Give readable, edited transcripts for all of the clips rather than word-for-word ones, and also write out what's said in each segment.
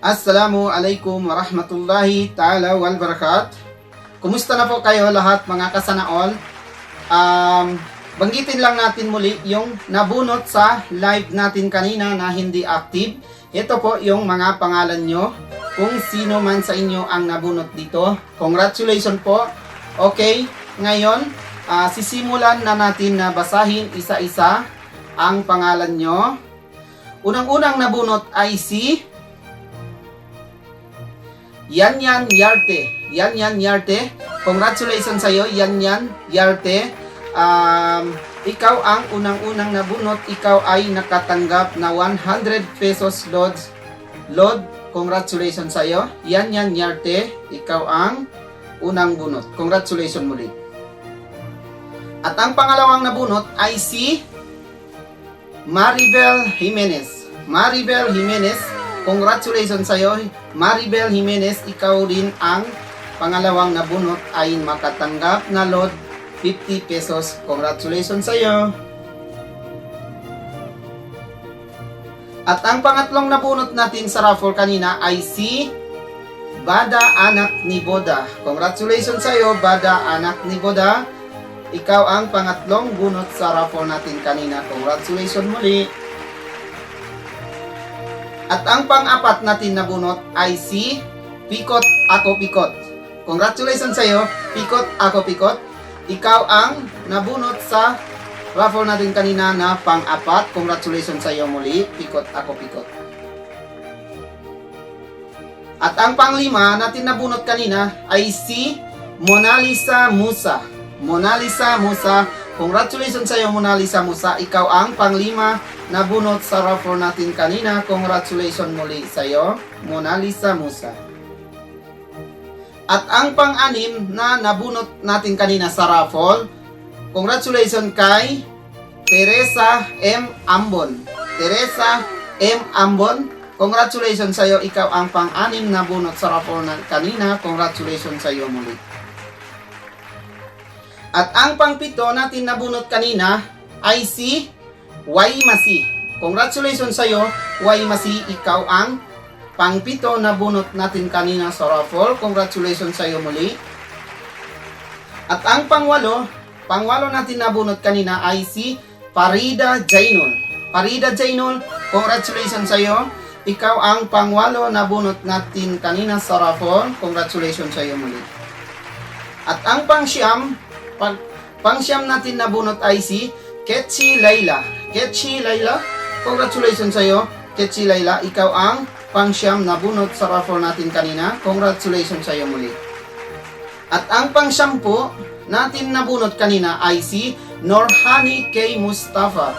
Assalamualaikum warahmatullahi ta'ala wal barakat. Kumusta na po kayo lahat mga kasanaol? Banggitin lang natin muli yung nabunot sa live natin kanina na hindi active. Ito po yung mga pangalan nyo. Kung sino man sa inyo ang nabunot dito, congratulations po. Okay, ngayon sisimulan na natin na basahin isa-isa ang pangalan nyo. Unang-unang nabunot ay si Yanyan Yarte. Yanyan Yarte. Congratulations sa iyo, Yanyan Yarte. Ikaw ang unang-unang nabunot. Ikaw ay nakatanggap na 100 pesos load. Congratulations sa iyo, Yanyan Yarte. Ikaw ang unang bunot. Congratulations muli. At ang pangalawang nabunot ay si Maribel Jimenez. Maribel Jimenez. Congratulations sa iyo, Maribel Jimenez. Ikaw rin ang pangalawang nabunot ay makatanggap na load 50 pesos. Congratulations sa iyo. At ang pangatlong nabunot natin sa raffle kanina ay si Bada Anak ni Boda. Congratulations sa iyo, Bada Anak ni Boda. Ikaw ang pangatlong bunot sa raffle natin kanina. Congratulations muli. At ang pang-apat natin na bunot ay si Pikot Ako Pikot. Congratulations sa iyo, Pikot Ako Pikot. Ikaw ang nabunot sa raffle natin kanina na pang-apat. Congratulations sa iyo muli, Pikot Ako Pikot. At ang pang-lima natin nabunot kanina ay si Mona Lisa Musa. Mona Lisa Musa. Congratulations sa iyo, Mona Lisa Musa. Ikaw ang pang-lima nabunot sa raffle natin kanina. Congratulations muli sa iyo, Mona Lisa Musa. At ang pang-anim na nabunot natin kanina sa raffle, congratulations kay Teresa M. Ambon. Teresa M. Ambon, congratulations sa iyo. Ikaw ang pang-anim na bunot sa raffle na kanina. Congratulations sa iyo muli. At ang pang-pito natin nabunot kanina ay si Waimasi. Congratulations sa iyo, Waimasi. Ikaw ang pang-pito na bunot natin kanina sa raffle. Congratulations sa iyo muli. At ang pang-walo natin nabunot kanina ay si Farida Jainul. Farida Jainul, congratulations sa iyo. Ikaw ang pang-walo na bunot natin kanina sa raffle. Congratulations sa iyo muli. At ang pang-siyam natin nabunot ay si Ketchi Layla. Ketchi Layla, congratulations sa iyo, Ketchi Layla. Ikaw ang pang-siyam na bunot sa raffle natin kanina. Congratulations sa iyo muli. At ang pang-sampu natin nabunot kanina ay si Norhani K. Mustafa.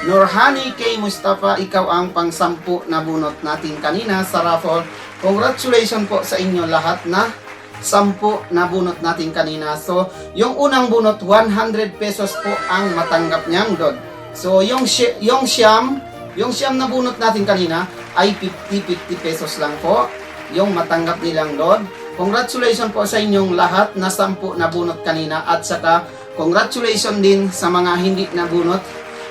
Norhani K. Mustafa, ikaw ang pang-sampu na bunot natin kanina sa raffle. Congratulations po sa inyo lahat na 10 na bunot natin kanina. So, yung unang bunot, 100 pesos po ang matanggap niyang load. So, yung siyam na bunot natin kanina ay 50 pesos lang po yung matanggap nilang load. Congratulations po sa inyong lahat na 10 na bunot kanina, at saka congratulations din sa mga hindi na bunot.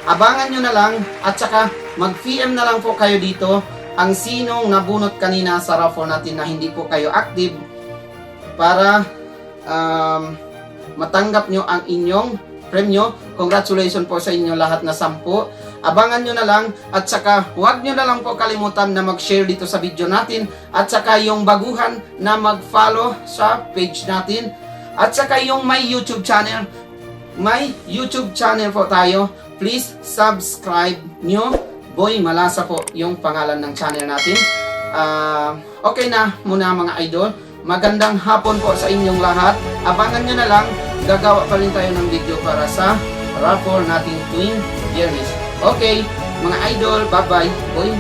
Abangan nyo na lang, at saka mag-PM na lang po kayo dito ang sinong nabunot kanina sa raffle natin na hindi po kayo active, para matanggap nyo ang inyong premyo. Congratulations po sa inyo lahat na 10. Abangan nyo na lang, at saka huwag nyo na lang po kalimutan na mag-share dito sa video natin, at saka yung baguhan na mag-follow sa page natin, at saka yung may YouTube channel po tayo. Please subscribe nyo. Boy Malasa po yung pangalan ng channel natin. Okay na muna mga idol. Magandang hapon po sa inyong lahat. Abangan nyo na lang, gagawa pa rin tayo ng video para sa raffle natin tuwing Biyernes. Okay, mga idol, bye-bye. Boy.